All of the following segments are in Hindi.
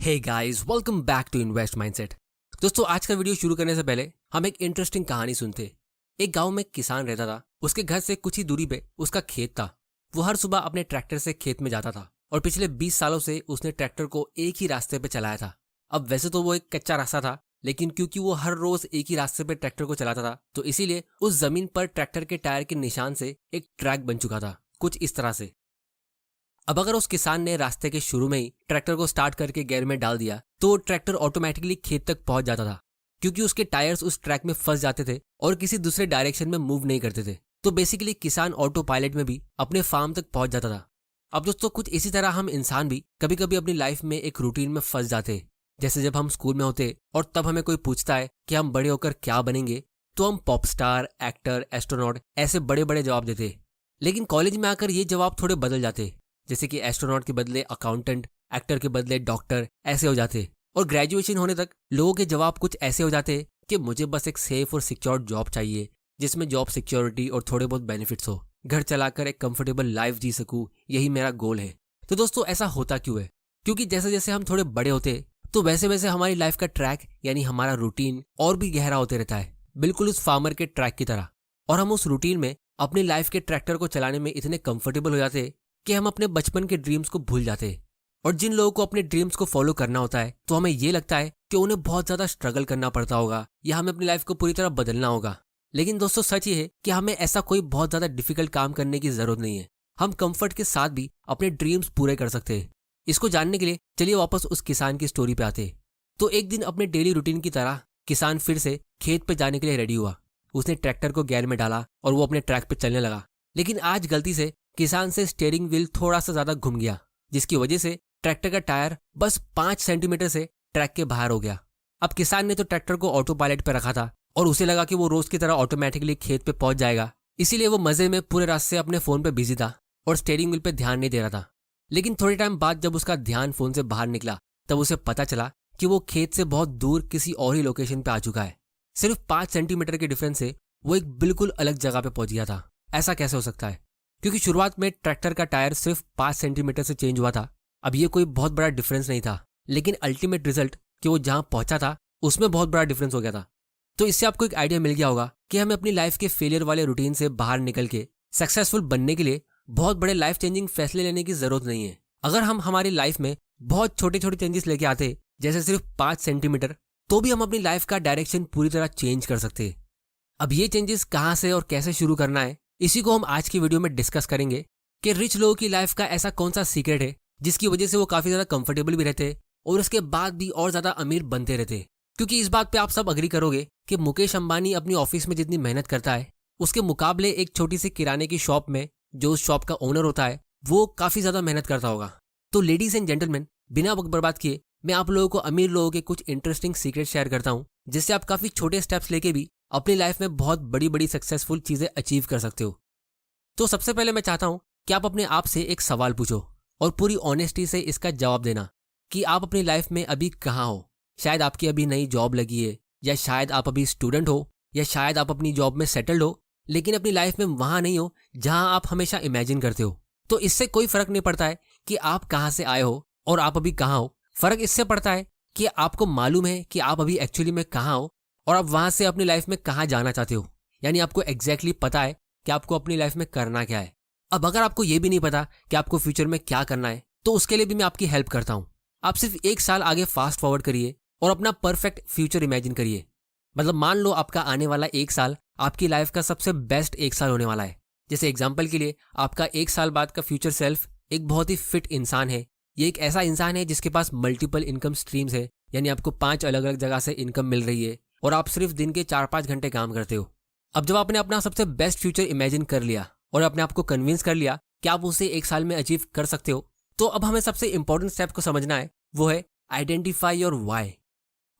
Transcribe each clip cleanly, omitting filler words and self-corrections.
Hey guys, welcome back to Invest Mindset. दोस्तों, आज का वीडियो शुरू करने से पहले हम एक इंटरेस्टिंग कहानी सुनते। एक गांव में एक किसान रहता था। उसके घर से कुछ ही दूरी पे उसका खेत था। वो हर सुबह अपने ट्रैक्टर से खेत में जाता था और पिछले 20 सालों से उसने ट्रैक्टर को एक ही रास्ते पे चलाया था। अब वैसे तो वो एक कच्चा रास्ता था, लेकिन क्योंकि वो हर रोज एक ही रास्ते पे ट्रैक्टर को चलाता था, तो इसीलिए उस जमीन पर ट्रैक्टर के टायर के निशान से एक ट्रैक बन चुका था, कुछ इस तरह से। अब अगर उस किसान ने रास्ते के शुरू में ही ट्रैक्टर को स्टार्ट करके गियर में डाल दिया तो ट्रैक्टर ऑटोमेटिकली खेत तक पहुंच जाता था, क्योंकि उसके टायर्स उस ट्रैक में फंस जाते थे और किसी दूसरे डायरेक्शन में मूव नहीं करते थे। तो बेसिकली किसान ऑटो पायलट में भी अपने फार्म तक पहुंच जाता था। अब दोस्तों, कुछ इसी तरह हम इंसान भी कभी कभी अपनी लाइफ में एक रूटीन में फंस जाते हैं। जैसे जब हम स्कूल में होते और तब हमें कोई पूछता है कि हम बड़े होकर क्या बनेंगे, तो हम पॉप स्टार, एक्टर, एस्ट्रोनॉट ऐसे बड़े बड़े जवाब देते। लेकिन कॉलेज में आकर ये जवाब थोड़े बदल जाते, जैसे कि एस्ट्रोनॉट के बदले अकाउंटेंट, एक्टर के बदले डॉक्टर ऐसे हो जाते। और ग्रेजुएशन होने तक लोगों के जवाब कुछ ऐसे हो जाते कि मुझे बस एक सेफ और सिक्योर जॉब चाहिए, जिसमें जॉब सिक्योरिटी और थोड़े बहुत बेनिफिट्स हो, घर चलाकर एक कंफर्टेबल लाइफ जी सकूं, यही मेरा गोल है। तो दोस्तों, ऐसा होता क्यों है? क्योंकि जैसे जैसे हम थोड़े बड़े होते तो वैसे वैसे हमारी लाइफ का ट्रैक यानी हमारा रूटीन और भी गहरा होते रहता है, बिल्कुल उस फार्मर के ट्रैक की तरह। और हम उस रूटीन में अपनी लाइफ के ट्रैक्टर को चलाने में इतने कंफर्टेबल हो जाते कि हम अपने बचपन के ड्रीम्स को भूल जाते हैं। और जिन लोगों को अपने ड्रीम्स को फॉलो करना होता है तो हमें ये लगता है कि उन्हें बहुत ज्यादा स्ट्रगल करना पड़ता होगा या हमें अपनी लाइफ को पूरी तरह बदलना होगा। लेकिन दोस्तों, सच ये है कि हमें ऐसा कोई बहुत ज्यादा डिफिकल्ट काम करने की जरूरत नहीं है। हम कंफर्ट के साथ भी अपने ड्रीम्स पूरे कर सकते हैं। इसको जानने के लिए चलिए वापस उस किसान की स्टोरी पे आते हैं। तो एक दिन अपने डेली रूटीन की तरह किसान फिर से खेत पे जाने के लिए रेडी हुआ। उसने ट्रैक्टर को गियर में डाला और वो अपने ट्रैक पे चलने लगा। लेकिन आज गलती से किसान से स्टीयरिंग व्हील थोड़ा सा ज्यादा घूम गया, जिसकी वजह से ट्रैक्टर का टायर बस 5 सेंटीमीटर से ट्रैक के बाहर हो गया। अब किसान ने तो ट्रैक्टर को ऑटो पायलट पे रखा था और उसे लगा कि वो रोज की तरह ऑटोमेटिकली खेत पे पहुंच जाएगा, इसीलिए वो मजे में पूरे रास्ते अपने फोन पे बिजी था और स्टीयरिंग व्हील पे ध्यान नहीं दे रहा था। लेकिन थोड़े टाइम बाद जब उसका ध्यान फोन से बाहर निकला, तब उसे पता चला कि वो खेत से बहुत दूर किसी और ही लोकेशन पे आ चुका है। सिर्फ 5 सेंटीमीटर के डिफरेंस से वो एक बिल्कुल अलग जगह पे पहुंच गया था। ऐसा कैसे हो सकता है? क्योंकि शुरुआत में ट्रैक्टर का टायर सिर्फ 5 सेंटीमीटर से चेंज हुआ था। अब ये कोई बहुत बड़ा डिफरेंस नहीं था, लेकिन अल्टीमेट रिजल्ट कि वो जहां पहुंचा था उसमें बहुत बड़ा डिफरेंस हो गया था। तो इससे आपको एक आइडिया मिल गया होगा कि हमें अपनी लाइफ के फेलियर वाले रूटीन से बाहर निकल के सक्सेसफुल बनने के लिए बहुत बड़े लाइफ चेंजिंग फैसले लेने की जरूरत नहीं है। अगर हम हमारी लाइफ में बहुत छोटे छोटे चेंजेस लेके आते, जैसे सिर्फ 5 सेंटीमीटर, तो भी हम अपनी लाइफ का डायरेक्शन पूरी तरह चेंज कर सकते हैं। अब ये चेंजेस कहाँ से और कैसे शुरू करना है, इसी को हम आज की वीडियो में डिस्कस करेंगे कि रिच लोगों की लाइफ का ऐसा कौन सा सीक्रेट है जिसकी वजह से वो काफी ज्यादा कंफर्टेबल भी रहते हैं और उसके बाद भी और ज्यादा अमीर बनते रहते हैं। क्योंकि इस बात पे आप सब अग्री करोगे कि मुकेश अंबानी अपनी ऑफिस में जितनी मेहनत करता है, उसके मुकाबले एक छोटी सी किराने की शॉप में जो उस शॉप का ओनर होता है वो काफी ज्यादा मेहनत करता होगा। तो लेडीज एंड जेंटलमैन, बिना वक्त बर्बाद किए मैं आप लोगों को अमीर लोगों के कुछ इंटरेस्टिंग सीक्रेट शेयर करता हूँ, जिससे आप काफी छोटे स्टेप्स लेके भी अपनी लाइफ में बहुत बड़ी बड़ी सक्सेसफुल चीजें अचीव कर सकते हो। तो सबसे पहले मैं चाहता हूं कि आप अपने आप से एक सवाल पूछो और पूरी ऑनेस्टी से इसका जवाब देना कि आप अपनी लाइफ में अभी कहाँ हो। शायद आपकी अभी नई जॉब लगी है, या शायद आप अभी स्टूडेंट हो, या शायद आप अपनी जॉब में सेटल्ड हो, लेकिन अपनी लाइफ में वहां नहीं हो जहां आप हमेशा इमेजिन करते हो। तो इससे कोई फर्क नहीं पड़ता है कि आप कहाँ से आए हो और आप अभी कहाँ हो। फर्क इससे पड़ता है कि आपको मालूम है कि आप अभी एक्चुअली में कहाँ हो और आप वहां से अपनी लाइफ में कहाँ जाना चाहते हो। यानी आपको एग्जैक्टली पता है कि आपको अपनी लाइफ में करना क्या है। अब अगर आपको ये भी नहीं पता कि आपको फ्यूचर में क्या करना है, तो उसके लिए भी मैं आपकी हेल्प करता हूँ। आप सिर्फ 1 साल आगे फास्ट फॉरवर्ड करिए और अपना परफेक्ट फ्यूचर इमेजिन करिए। मतलब मान लो आपका आने वाला 1 साल आपकी लाइफ का सबसे बेस्ट 1 साल होने वाला है। जैसे एग्जाम्पल के लिए, आपका 1 साल बाद का फ्यूचर सेल्फ एक बहुत ही फिट इंसान है। ये एक ऐसा इंसान है जिसके पास मल्टीपल इनकम स्ट्रीम्स है, यानी आपको 5 अलग अलग जगह से इनकम मिल रही है और आप सिर्फ दिन के 4-5 घंटे काम करते हो। अब जब आपने अपना सबसे बेस्ट फ्यूचर इमेजिन कर लिया और अपने आप को कन्विंस कर लिया कि आप उसे 1 साल में अचीव कर सकते हो, तो अब हमें सबसे इंपॉर्टेंट स्टेप को समझना है, वो है आइडेंटिफाई योर व्हाई।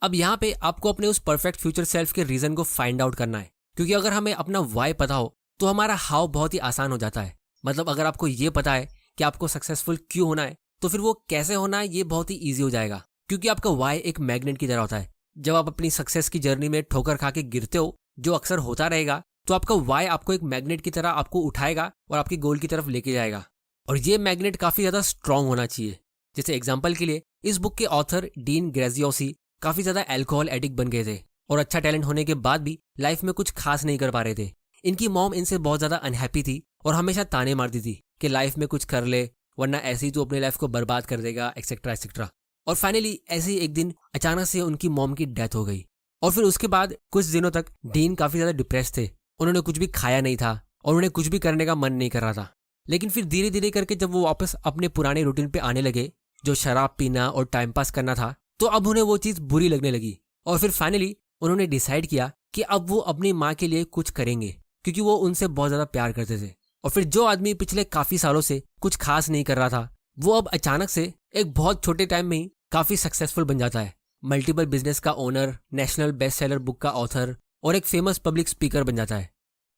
अब यहाँ पे आपको अपने उस परफेक्ट फ्यूचर सेल्फ के रीजन को फाइंड आउट करना है, क्योंकि अगर हमें अपना व्हाई पता हो तो हमारा हाउ बहुत ही आसान हो जाता है। मतलब अगर आपको ये पता है कि आपको सक्सेसफुल क्यों होना है, तो फिर वो कैसे होना है ये बहुत ही ईजी हो जाएगा। क्योंकि आपका व्हाई एक मैग्नेट की तरह होता है। जब आप अपनी सक्सेस की जर्नी में ठोकर खा के गिरते हो, जो अक्सर होता रहेगा, तो आपका व्हाई आपको एक मैग्नेट की तरह आपको उठाएगा और आपकी गोल की तरफ लेके जाएगा। और ये मैग्नेट काफी ज्यादा स्ट्रांग होना चाहिए। जैसे एग्जाम्पल के लिए इस बुक के ऑथर डीन ग्रेजियोसी काफी ज्यादा अल्कोहल एडिक्ट बन गए थे और अच्छा टैलेंट होने के बाद भी लाइफ में कुछ खास नहीं कर पा रहे थे। इनकी मॉम इनसे बहुत ज्यादा अनहैप्पी थी और हमेशा ताने मारती थी कि लाइफ में कुछ कर ले वरना ऐसे ही तू अपनी लाइफ को बर्बाद कर देगा एक्सेट्रा एक्सेट्रा। और फाइनली ऐसे ही एक दिन अचानक से उनकी मॉम की डेथ हो गई और फिर उसके बाद कुछ दिनों तक डीन काफी ज्यादा डिप्रेस थे। उन्होंने कुछ भी खाया नहीं था और उन्हें कुछ भी करने का मन नहीं कर रहा था। लेकिन फिर धीरे धीरे करके जब वो वापस अपने पुराने रूटीन पे आने लगे जो शराब पीना और टाइम पास करना था, तो अब उन्हें वो चीज बुरी लगने लगी और फिर फाइनली उन्होंने डिसाइड किया कि अब वो अपनी माँ के लिए कुछ करेंगे क्योंकि वो उनसे बहुत ज्यादा प्यार करते थे। और फिर जो आदमी पिछले काफी सालों से कुछ खास नहीं कर रहा था वो अब अचानक से एक बहुत छोटे टाइम में ही काफी सक्सेसफुल बन जाता है। मल्टीपल बिजनेस का owner, national best seller book का ऑथर और एक फेमस पब्लिक स्पीकर बन जाता है।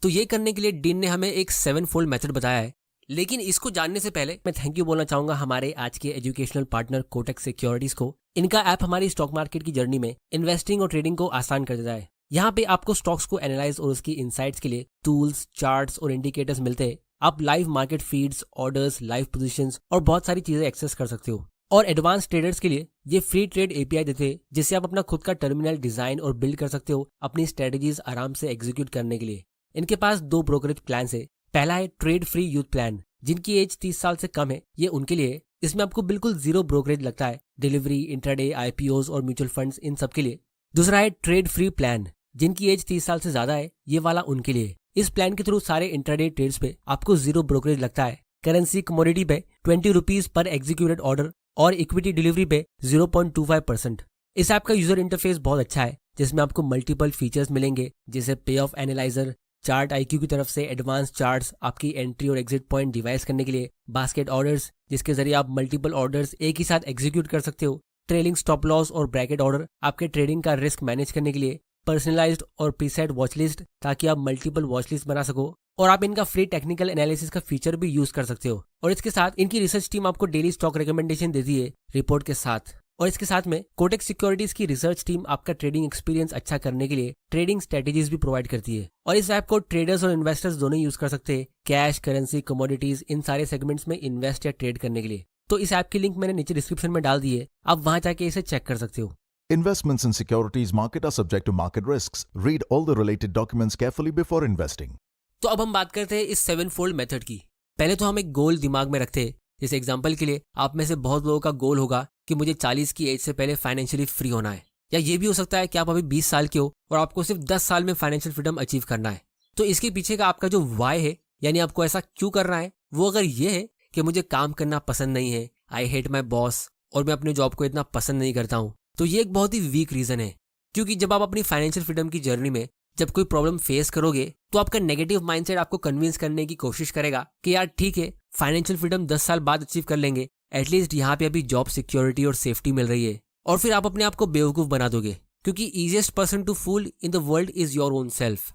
तो ये करने के लिए डीन ने हमें एक 7 फोल्ड मेथड बताया है। लेकिन इसको जानने से पहले मैं थैंक यू बोलना चाहूंगा हमारे आज के एजुकेशनल पार्टनर कोटक सिक्योरिटीज को। इनका ऐप हमारी स्टॉक मार्केट की जर्नी में इन्वेस्टिंग और ट्रेडिंग को आसान कर देता है। यहाँ पे आपको स्टॉक्स को एनालाइज और उसकी इनसाइट्स के लिए टूल्स, चार्ट्स और इंडिकेटर्स मिलते हैं। आप live market feeds, orders, live positions और बहुत सारी चीजें एक्सेस कर सकते हो। और एडवांस ट्रेडर्स के लिए ये फ्री ट्रेड एपीआई देते हैं जिससे आप अपना खुद का टर्मिनल डिजाइन और बिल्ड कर सकते हो अपनी स्ट्रेटेजीज आराम से एग्जीक्यूट करने के लिए। इनके पास 2 ब्रोकरेज प्लान है। पहला है ट्रेड फ्री यूथ प्लान, जिनकी एज 30 साल से कम है, ये उनके लिए। इसमें आपको बिल्कुल 0 ब्रोकरेज लगता है डिलीवरी, इंट्राडे, आईपीओज और म्यूचुअल फंड्स इन सब के लिए। दूसरा है ट्रेड फ्री प्लान, जिनकी एज 30 साल से ज्यादा है, ये वाला उनके लिए। इस प्लान के थ्रू सारे इंट्राडे ट्रेड्स पे आपको 0 ब्रोकरेज लगता है। करेंसी कमोडिटी पे 20 रुपीज पर एग्जीक्यूटेड ऑर्डर और इक्विटी डिलीवरी पे 0.25%। इस ऐप का यूजर इंटरफेस बहुत अच्छा है जिसमें आपको मल्टीपल फीचर्स मिलेंगे जैसे पे ऑफ एनालाइजर, चार्ट आईक्यू की तरफ से एडवांस चार्ट्स आपकी एंट्री और एग्जिट पॉइंट डिवाइस करने के लिए, बास्केट ऑर्डर्स जिसके जरिए आप मल्टीपल ऑर्डर्स एक ही साथ एग्जीक्यूट कर सकते हो, ट्रेलिंग स्टॉप लॉस और ब्रैकेट ऑर्डर आपके ट्रेडिंग का रिस्क मैनेज करने के लिए, पर्सनलाइज्ड और प्रीसेट वॉच लिस्ट ताकि आप मल्टीपल वॉच लिस्ट बना सको, और आप इनका फ्री टेक्निकल एनालिसिस का फीचर भी यूज कर सकते हो। और इसके साथ इनकी रिसर्च टीम आपको डेली स्टॉक रिकमेंडेशन देती है रिपोर्ट के साथ। और इसके साथ में कोटक सिक्योरिटीज की रिसर्च टीम आपका ट्रेडिंग एक्सपीरियंस अच्छा करने के लिए ट्रेडिंग स्ट्रेटेजीज भी प्रोवाइड करती है। और इस ऐप को ट्रेडर्स और इन्वेस्टर्स दोनों यूज कर सकते हैं, कैश, करेंसी, कमोडिटीज, इन सारे सेगमेंट्स में इन्वेस्ट या ट्रेड करने के लिए। तो इस ऐप की लिंक मैंने नीचे डिस्क्रिप्शन में डाल दी है, आप वहां जाके इसे चेक कर सकते हो। Investments in securities market are subject to market risks. Read all the related documents carefully before investing. तो अब हम बात करते हैं इस 7 फोल्ड मेथड की। पहले तो हम एक गोल दिमाग में रखते हैं। जैसे एग्जांपल के लिए आप में से बहुत लोगों का गोल होगा कि मुझे 40 की एज से पहले फाइनेंशियली फ्री होना है, या ये भी हो सकता है कि आप अभी 20 साल के हो और आपको सिर्फ 10 साल में फाइनेंशियल फ्रीडम अचीव करना है। तो इसके पीछे का आपका जो वाई है, यानी आपको ऐसा क्यों करना है, वो अगर ये है कि मुझे काम करना पसंद नहीं है, आई हेट माई बॉस, और मैं अपने जॉब को इतना पसंद नहीं करता हूँ, तो ये एक बहुत ही वीक रीजन है। क्योंकि जब आप अपनी फाइनेंशियल फ्रीडम की जर्नी में जब कोई प्रॉब्लम फेस करोगे तो आपका नेगेटिव माइंडसेट आपको कन्विंस करने की कोशिश करेगा कि यार ठीक है, फाइनेंशियल फ्रीडम 10 साल बाद अचीव कर लेंगे, एटलीस्ट यहाँ पे अभी जॉब सिक्योरिटी और सेफ्टी मिल रही है। और फिर आप अपने आप को बेवकूफ बना दोगे, क्योंकि easiest person to fool in the world is your own self.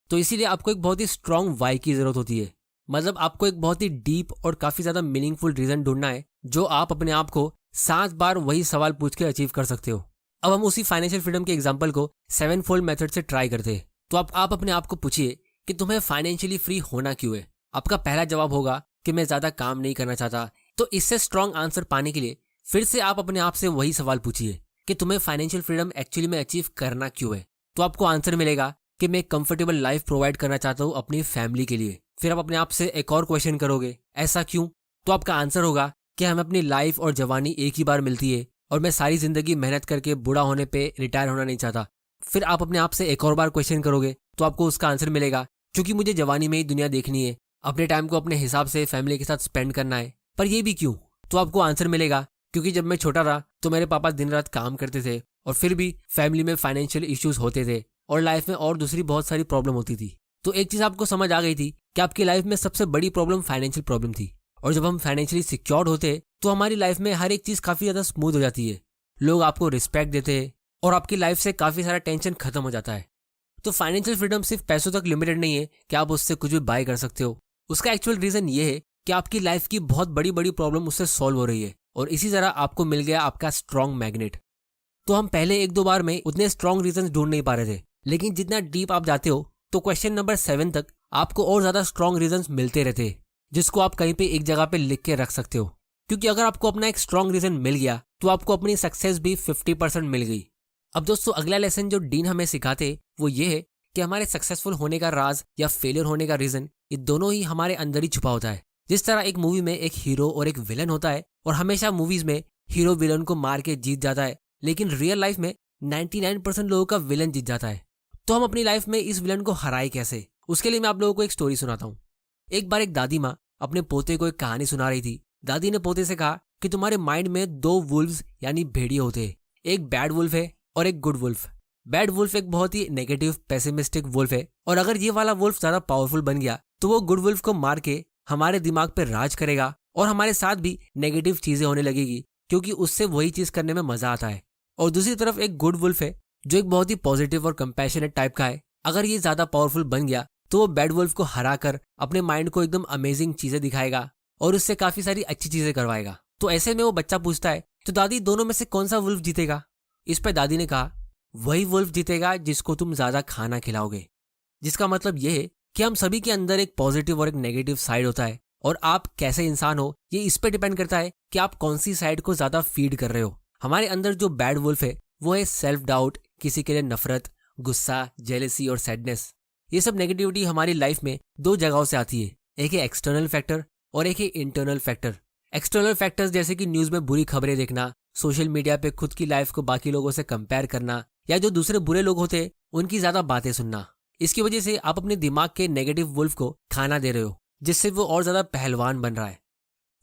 तो इसीलिए आपको एक बहुत ही स्ट्रॉन्ग वाई की जरूरत होती है। मतलब आपको एक बहुत ही डीप और काफी ज्यादा मीनिंगफुल रीजन ढूंढना है जो आप अपने आप को 7 बार वही सवाल पूछ के अचीव कर सकते हो। अब हम उसी फाइनेंशियल फ्रीडम के एग्जांपल को 7 फोल्ड मेथड से ट्राई करते हैं। तो आप अपने आप को पूछिए कि तुम्हें फाइनेंशियली फ्री होना क्यों है। आपका पहला जवाब होगा कि मैं ज्यादा काम नहीं करना चाहता। तो इससे स्ट्रॉन्ग आंसर पाने के लिए फिर से आप अपने आप से वही सवाल पूछिए कि तुम्हें फाइनेंशियल फ्रीडम एक्चुअली में अचीव करना क्यों है। तो आपको आंसर मिलेगा कि मैं कंफर्टेबल लाइफ प्रोवाइड करना चाहता हूँ अपनी फैमिली के लिए। फिर आप अपने आप से एक और क्वेश्चन करोगे, ऐसा क्यों? तो आपका आंसर होगा कि हमें अपनी लाइफ और जवानी एक ही बार मिलती है और मैं सारी जिंदगी मेहनत करके बूढ़ा होने पे रिटायर होना नहीं चाहता। फिर आप अपने आप से एक और बार क्वेश्चन करोगे तो आपको उसका आंसर मिलेगा क्योंकि मुझे जवानी में ही दुनिया देखनी है, अपने टाइम को अपने हिसाब से फैमिली के साथ स्पेंड करना है। पर ये भी क्यों? तो आपको आंसर मिलेगा क्योंकि जब मैं छोटा था तो मेरे पापा दिन रात काम करते थे और फिर भी फैमिली में फाइनेंशियल इश्यूज होते थे और लाइफ में और दूसरी बहुत सारी प्रॉब्लम होती थी। तो एक चीज आपको समझ आ गई थी कि आपकी लाइफ में सबसे बड़ी प्रॉब्लम फाइनेंशियल प्रॉब्लम थी। और जब हम फाइनेंशियली सिक्योर्ड होते तो हमारी लाइफ में हर एक चीज काफी ज्यादा स्मूथ हो जाती है, लोग आपको रिस्पेक्ट देते हैं और आपकी लाइफ से काफी सारा टेंशन खत्म हो जाता है। तो फाइनेंशियल फ्रीडम सिर्फ पैसों तक लिमिटेड नहीं है कि आप उससे कुछ भी बाय कर सकते हो। उसका एक्चुअल रीजन ये है कि आपकी लाइफ की बहुत बड़ी बड़ी प्रॉब्लम उससे सॉल्व हो रही है और इसी तरह आपको मिल गया आपका स्ट्रॉन्ग मैग्नेट। तो हम पहले 1-2 बार में उतने स्ट्रॉन्ग रीजन ढूंढ नहीं पा रहे थे, लेकिन जितना डीप आप जाते हो तो क्वेश्चन नंबर 7 तक आपको और ज्यादा स्ट्रॉन्ग रीजन मिलते रहते हैं, जिसको आप कहीं पे एक जगह पे लिख के रख सकते हो। क्योंकि अगर आपको अपना एक स्ट्रॉन्ग रीजन मिल गया तो आपको अपनी सक्सेस भी 50% मिल गई। अब दोस्तों अगला लेसन जो डीन हमें सिखाते वो ये है कि हमारे सक्सेसफुल होने का राज या फेलियर होने का रीजन ये दोनों ही हमारे अंदर ही छुपा होता है। जिस तरह एक मूवी में एक हीरो और एक विलन होता है और हमेशा मूवीज में हीरो विलन को मार के जीत जाता है, लेकिन रियल लाइफ में 99% लोगों का विलन जीत जाता है। तो हम अपनी लाइफ में इस विलन को हराए कैसे, उसके लिए मैं आप लोगों को एक स्टोरी सुनाता हूँ। एक बार एक दादी माँ अपने पोते को एक कहानी सुना रही थी। दादी ने पोते से कहा कि तुम्हारे माइंड में 2 वुल्व्स यानी भेड़िए होते हैं, एक बैड वुल्फ है और एक गुड वुल्फ। बैड वुल्फ एक बहुत ही नेगेटिव पेसिमिस्टिक वुल्फ है, और अगर ये वाला वुल्फ ज्यादा पावरफुल बन गया तो वो गुड वुल्फ को मार के हमारे दिमाग पे राज करेगा और हमारे साथ भी नेगेटिव चीजें होने लगेगी, क्योंकि उससे वही चीज करने में मजा आता है। और दूसरी तरफ एक गुड वुल्फ है जो एक बहुत ही पॉजिटिव और कंपैशनेट टाइप का है। अगर ये ज्यादा पावरफुल बन गया तो वो बैड वुल्फ को हरा कर अपने माइंड को एकदम अमेजिंग चीजें दिखाएगा और उससे काफी सारी अच्छी चीजें करवाएगा। तो ऐसे में वो बच्चा पूछता है तो दादी दोनों में से कौन सा वुल्फ जीतेगा? इस पर दादी ने कहा वही वुल्फ जीतेगा जिसको तुम ज्यादा खाना खिलाओगे। जिसका मतलब ये है कि हम सभी के अंदर एक पॉजिटिव और एक नेगेटिव साइड होता है, और आप कैसे इंसान हो ये इस पे डिपेंड करता है कि आप कौन सी साइड को ज्यादा फीड कर रहे हो। हमारे अंदर जो बैड वुल्फ है वो है सेल्फ डाउट, किसी के लिए नफरत, गुस्सा, जेलसी और सैडनेस। ये सब नेगेटिविटी हमारी लाइफ में 2 जगहों से आती है, एक है एक्सटर्नल फैक्टर और एक है इंटरनल फैक्टर। एक्सटर्नल फैक्टर्स जैसे कि न्यूज में बुरी खबरें देखना, सोशल मीडिया पे खुद की लाइफ को बाकी लोगों से कंपेयर करना, या जो दूसरे बुरे लोग होते हैं उनकी ज्यादा बातें सुनना। इसकी वजह से आप अपने दिमाग के नेगेटिव वुल्फ को खाना दे रहे हो, जिससे वो और ज्यादा पहलवान बन रहा है।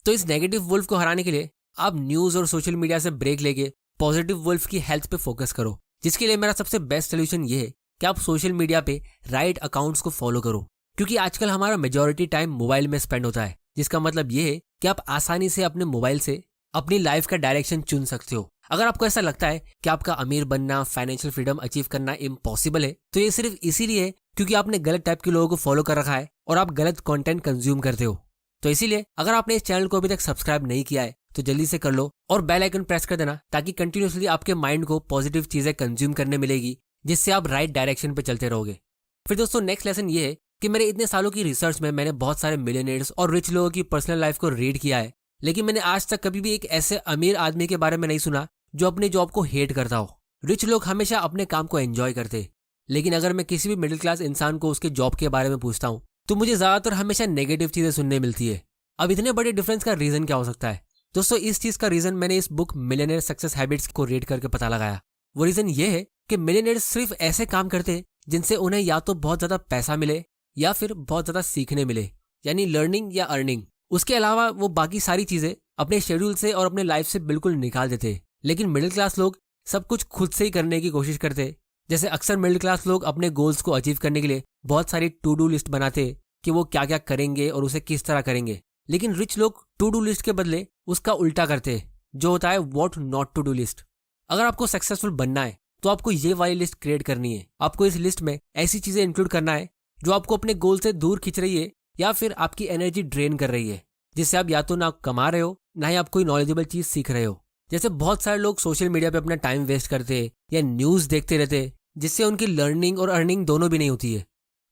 तो इस नेगेटिव वुल्फ को हराने के लिए आप न्यूज और सोशल मीडिया से ब्रेक लेके पॉजिटिव वुल्फ की हेल्थ पे फोकस करो, जिसके लिए मेरा सबसे बेस्ट सोल्यूशन ये है कि आप सोशल मीडिया पे राइट अकाउंट्स को फॉलो करो, क्योंकि आजकल हमारा मेजॉरिटी टाइम मोबाइल में स्पेंड होता है। जिसका मतलब ये है कि आप आसानी से अपने मोबाइल से अपनी लाइफ का डायरेक्शन चुन सकते हो। अगर आपको ऐसा लगता है कि आपका अमीर बनना, फाइनेंशियल फ्रीडम अचीव करना इम्पॉसिबल है, तो ये सिर्फ इसीलिए है क्योंकि आपने गलत टाइप के लोगों को फॉलो कर रखा है और आप गलत कंटेंट कंज्यूम करते हो। तो इसीलिए अगर आपने इस चैनल को अभी तक सब्सक्राइब नहीं किया है तो जल्दी से कर लो और बेल आइकन प्रेस कर देना, ताकि कंटिन्यूसली आपके माइंड को पॉजिटिव चीजें कंज्यूम करने मिलेगी, जिससे आप राइट डायरेक्शन पे चलते रहोगे। फिर दोस्तों नेक्स्ट लेसन ये है कि मेरे इतने सालों की रिसर्च में मैंने बहुत सारे मिलियनेयर्स और रिच लोगों की पर्सनल लाइफ को रीड किया है, लेकिन मैंने आज तक कभी भी एक ऐसे अमीर आदमी के बारे में नहीं सुना जो अपने जॉब को हेट करता हो। रिच लोग हमेशा अपने काम को एंजॉय करते, लेकिन अगर मैं किसी भी मिडिल क्लास इंसान को उसके जॉब के बारे में पूछता हूँ तो मुझे ज्यादातर हमेशा नेगेटिव चीजें सुनने मिलती है। अब इतने बड़े डिफरेंस का रीजन क्या हो सकता है? दोस्तों इस चीज का रीजन मैंने इस बुक मिलियनेयर सक्सेस हैबिट्स को रीड करके पता लगाया। वो रीजन ये है कि मिलियनेयर्स सिर्फ ऐसे काम करते जिनसे उन्हें या तो बहुत ज्यादा पैसा मिले या फिर बहुत ज्यादा सीखने मिले, यानी लर्निंग या अर्निंग। उसके अलावा वो बाकी सारी चीजें अपने शेड्यूल से और अपने लाइफ से बिल्कुल निकाल देते। लेकिन मिडिल क्लास लोग सब कुछ खुद से ही करने की कोशिश करते। जैसे अक्सर मिडिल क्लास लोग अपने गोल्स को अचीव करने के लिए बहुत सारी टू डू लिस्ट बनाते कि वो क्या क्या करेंगे और उसे किस तरह करेंगे, लेकिन रिच लोग टू डू लिस्ट के बदले उसका उल्टा करते, जो होता है what not to do list. अगर आपको सक्सेसफुल बनना है तो आपको ये वाली लिस्ट क्रिएट करनी है। आपको इस लिस्ट में ऐसी चीजें इंक्लूड करना है जो आपको अपने गोल से दूर खींच रही है या फिर आपकी एनर्जी ड्रेन कर रही है, जिससे आप या तो ना कमा रहे हो ना ही आप कोई नॉलेजेबल चीज सीख रहे हो। जैसे बहुत सारे लोग सोशल मीडिया पे अपना टाइम वेस्ट करते या न्यूज देखते रहते, जिससे उनकी लर्निंग और अर्निंग दोनों भी नहीं होती है।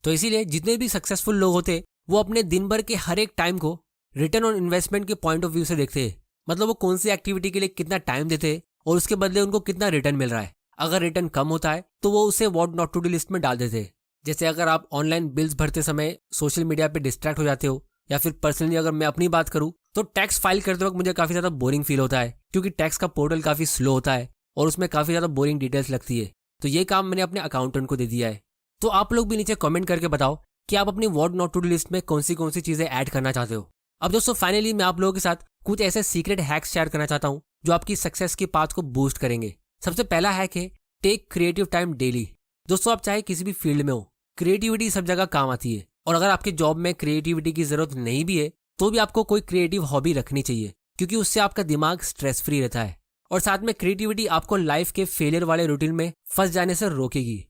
तो इसीलिए जितने भी सक्सेसफुल लोग होते वो अपने दिन भर के हर एक टाइम को रिटर्न ऑन इन्वेस्टमेंट के पॉइंट ऑफ व्यू से देखते हैं। मतलब वो कौन सी एक्टिविटी के लिए कितना टाइम देते और उसके बदले उनको कितना रिटर्न मिल रहा है। अगर रिटर्न कम होता है तो वो उसे what not to do list में डाल देते। जैसे अगर आप ऑनलाइन बिल्स भरते समय सोशल मीडिया पे डिस्ट्रैक्ट हो जाते हो, या फिर पर्सनली अगर मैं अपनी बात करूं तो टैक्स फाइल करते वक्त मुझे काफी ज्यादा बोरिंग फील होता है, क्योंकि टैक्स का पोर्टल काफी स्लो होता है और उसमें काफी ज्यादा बोरिंग डिटेल्स लगती है। तो ये काम मैंने अपने अकाउंटेंट को दे दिया है। तो आप लोग भी नीचे कमेंट करके बताओ कि आप अपनी what not to do list में कौन सी चीजें ऐड करना चाहते हो। अब दोस्तों फाइनली मैं आप लोगों के साथ कुछ ऐसे सीक्रेट हैक्स शेयर करना चाहता हूँ जो आपकी सक्सेस की पाथ को बूस्ट करेंगे। सबसे पहला हैक है टेक क्रिएटिव टाइम डेली। दोस्तों आप चाहे किसी भी फील्ड में हो, क्रिएटिविटी सब जगह काम आती है, और अगर आपके जॉब में क्रिएटिविटी की जरूरत नहीं भी है तो भी आपको कोई क्रिएटिव हॉबी रखनी चाहिए, क्योंकि उससे आपका दिमाग स्ट्रेस फ्री रहता है। और साथ में क्रिएटिविटी आपको लाइफ के फेलियर वाले रूटीन में फंस जाने से रोकेगी।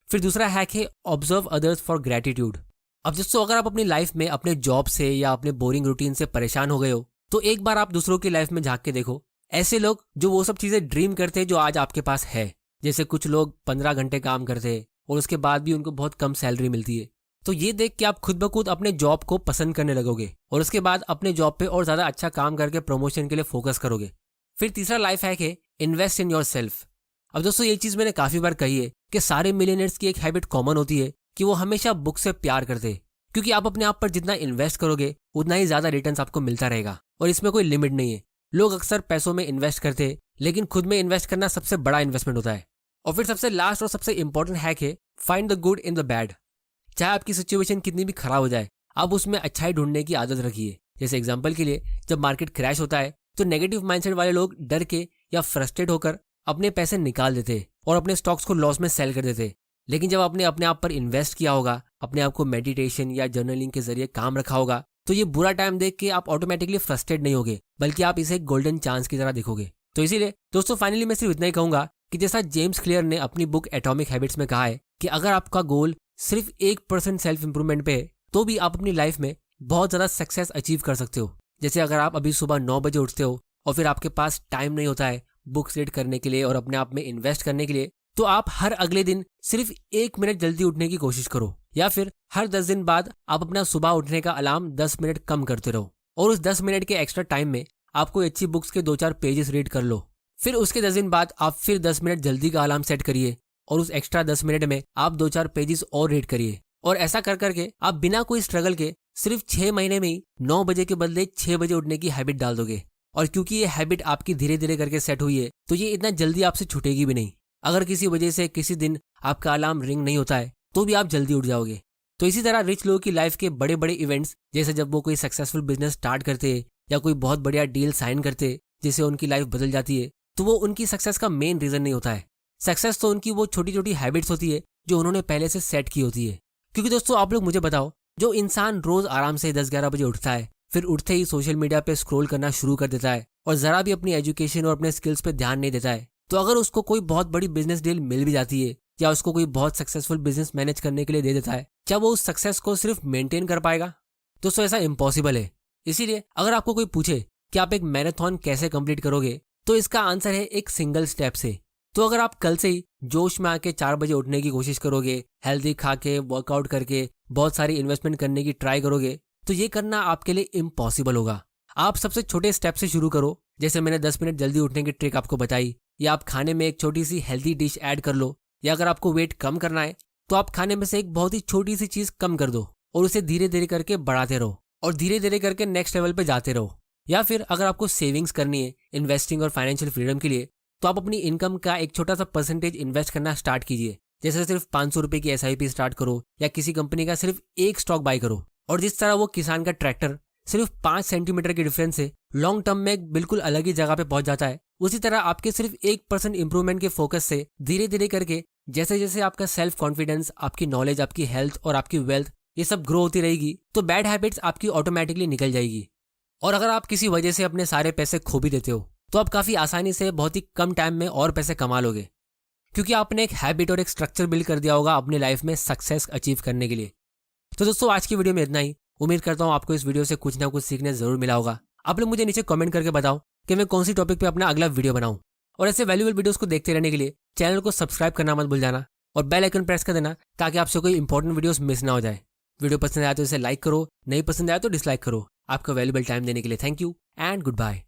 फिर दूसरा हैक है ऑब्जर्व अदर्स फॉर ग्रेटिट्यूड। अब दोस्तों अगर आप अपनी लाइफ में अपने जॉब से या अपने बोरिंग रूटीन से परेशान हो गए हो तो एक बार आप दूसरों की लाइफ में झांक के देखो। ऐसे लोग जो वो सब चीजें ड्रीम करते हैं जो आज आपके पास है। जैसे कुछ लोग 15 घंटे काम करते हैं और उसके बाद भी उनको बहुत कम सैलरी मिलती है, तो ये देख के आप खुद ब खुद अपने जॉब को पसंद करने लगोगे और उसके बाद अपने जॉब पे और ज़्यादा अच्छा काम करके प्रमोशन के लिए फोकस करोगे। फिर तीसरा लाइफ हैक है इन्वेस्ट इन योर सेल्फ। अब दोस्तों ये चीज़ मैंने काफ़ी बार कही है कि सारे मिलियनर्स की एक हैबिट कॉमन होती है कि वो हमेशा बुक से प्यार करते हैं, क्योंकि आप अपने आप पर जितना इन्वेस्ट करोगे उतना ही ज़्यादा रिटर्न्स आपको मिलता रहेगा और इसमें कोई लिमिट नहीं है। लोग अक्सर पैसों में इन्वेस्ट करते हैं, लेकिन खुद में इन्वेस्ट करना सबसे बड़ा इन्वेस्टमेंट होता है। और फिर सबसे लास्ट और सबसे इंपॉर्टेंट हैक है find the good in the bad. चाहे आपकी सिचुएशन कितनी भी खराब हो जाए, आप उसमें अच्छाई ढूंढने की आदत रखिए। जैसे एग्जांपल के लिए, जब मार्केट क्रैश होता है तो नेगेटिव माइंडसेट वाले लोग डर के या फ्रस्ट्रेट होकर अपने पैसे निकाल देते और अपने स्टॉक्स को लॉस में सेल कर देते। लेकिन जब आपने अपने आप पर इन्वेस्ट किया होगा, अपने आप को मेडिटेशन या जर्नलिंग के जरिए काम रखा होगा, तो ये बुरा टाइम देख के आप ऑटोमेटिकली फ्रस्ट्रेट नहीं होगे, बल्कि आप इसे एक गोल्डन चांस की तरह देखोगे। तो इसीलिए दोस्तों फाइनली मैं सिर्फ इतना ही कहूंगा कि जैसा जेम्स क्लियर ने अपनी बुक एटॉमिक हैबिट्स में कहा है कि अगर आपका गोल सिर्फ 1% सेल्फ इंप्रूवमेंट पे है, तो भी आप अपनी लाइफ में बहुत ज़्यादा सक्सेस अचीव कर सकते हो। जैसे अगर आप अभी सुबह 9 बजे उठते हो और फिर आपके पास टाइम नहीं होता है बुक्स रीड करने के लिए और अपने आप में इन्वेस्ट करने के लिए, तो आप हर अगले दिन सिर्फ 1 मिनट जल्दी उठने की कोशिश करो, या फिर हर 10 दिन बाद आप अपना सुबह उठने का अलार्म 10 मिनट कम करते रहो और उस 10 मिनट के एक्स्ट्रा टाइम में आप कोई अच्छी बुक्स के 2-4 पेजेस रीड कर लो। फिर उसके 10 दिन बाद आप फिर 10 मिनट जल्दी का अलार्म सेट करिए और उस एक्स्ट्रा 10 मिनट में आप 2-4 पेजेस और रीड करिए। और ऐसा कर करके आप बिना कोई स्ट्रगल के सिर्फ 6 महीने में ही 9 बजे के बदले 6 बजे उठने की हैबिट डाल दोगे। और क्योंकि ये हैबिट आपकी धीरे धीरे करके सेट हुई है, तो ये इतना जल्दी आपसे छूटेगी भी नहीं। अगर किसी वजह से किसी दिन आपका अलार्म रिंग नहीं होता है, तो भी आप जल्दी उठ जाओगे। तो इसी तरह रिच लोगों की लाइफ के बड़े बड़े इवेंट्स, जैसे जब वो कोई सक्सेसफुल बिजनेस स्टार्ट करते हैं या कोई बहुत बढ़िया डील साइन करते हैं जिससे उनकी लाइफ बदल जाती है, तो वो उनकी सक्सेस का मेन रीजन नहीं होता है। सक्सेस तो उनकी वो छोटी छोटी हैबिट्स होती है जो उन्होंने पहले से सेट की होती है। क्योंकि दोस्तों आप लोग मुझे बताओ, जो इंसान रोज आराम से 10-11 बजे उठता है, फिर उठते ही सोशल मीडिया पे स्क्रॉल करना शुरू कर देता है और जरा भी अपनी एजुकेशन और अपने स्किल्स पे ध्यान नहीं देता है, तो अगर उसको कोई बहुत बड़ी बिजनेस डील मिल भी जाती है या उसको कोई बहुत सक्सेसफुल बिजनेस मैनेज करने के लिए दे देता है, क्या वो उस सक्सेस को सिर्फ मेंटेन कर पाएगा? दोस्तों ऐसा इम्पॉसिबल है। इसीलिए अगर आपको कोई पूछे कि आप एक मैराथन कैसे कंप्लीट करोगे, तो इसका आंसर है एक सिंगल स्टेप से। तो अगर आप कल से ही जोश में आके 4 बजे उठने की कोशिश करोगे, हेल्दी खा के वर्कआउट करके बहुत सारी इन्वेस्टमेंट करने की ट्राई करोगे, तो ये करना आपके लिए इम्पॉसिबल होगा। आप सबसे छोटे स्टेप से शुरू करो, जैसे मैंने 10 मिनट जल्दी उठने की ट्रिक आपको बताई, या आप खाने में एक छोटी सी हेल्दी डिश ऐड कर लो, या अगर आपको वेट कम करना है तो आप खाने में से एक बहुत ही छोटी सी चीज कम कर दो और उसे धीरे धीरे करके बढ़ाते रहो और धीरे धीरे करके नेक्स्ट लेवल पे जाते रहो। या फिर अगर आपको सेविंग्स करनी है इन्वेस्टिंग और फाइनेंशियल फ्रीडम के लिए, तो आप अपनी इनकम का एक छोटा सा परसेंटेज इन्वेस्ट करना स्टार्ट कीजिए। जैसे सिर्फ 500 रुपए की SIP स्टार्ट करो या किसी कंपनी का सिर्फ एक स्टॉक बाय करो। और जिस तरह वो किसान का ट्रैक्टर सिर्फ 5 सेंटीमीटर के डिफरेंस से लॉन्ग टर्म में एक बिल्कुल अलग ही जगह पे पहुंच जाता है, उसी तरह आपके सिर्फ 1% इंप्रूवमेंट के फोकस से धीरे धीरे करके जैसे जैसे आपका सेल्फ कॉन्फिडेंस, आपकी नॉलेज, आपकी हेल्थ और आपकी वेल्थ ये सब ग्रो होती रहेगी, तो बैड हैबिट्स आपकी ऑटोमेटिकली निकल जाएगी। और अगर आप किसी वजह से अपने सारे पैसे खो भी देते हो, तो आप काफ़ी आसानी से बहुत ही कम टाइम में और पैसे कमा लोगे, क्योंकि आपने एक हैबिट और एक स्ट्रक्चर बिल्ड कर दिया होगा अपनी लाइफ में सक्सेस अचीव करने के लिए। तो दोस्तों आज की वीडियो में इतना ही। उम्मीद करता हूँ आपको इस वीडियो से कुछ ना कुछ सीखने जरूर मिला होगा। आप लोग मुझे नीचे कमेंट करके बताओ कि मैं कौन सी टॉपिक पे अपना अगला वीडियो बनाऊं। और ऐसे वैल्यूएबल वीडियोस को देखते रहने के लिए चैनल को सब्सक्राइब करना मत भूल जाना और बेल आइकन प्रेस कर देना, ताकि आपसे कोई इंपॉर्टेंट वीडियोस मिस ना हो जाए। वीडियो पसंद आया तो इसे लाइक करो, नहीं पसंद आया तो डिसलाइक करो। आपका वैल्यूएबल टाइम देने के लिए thank you and good bye.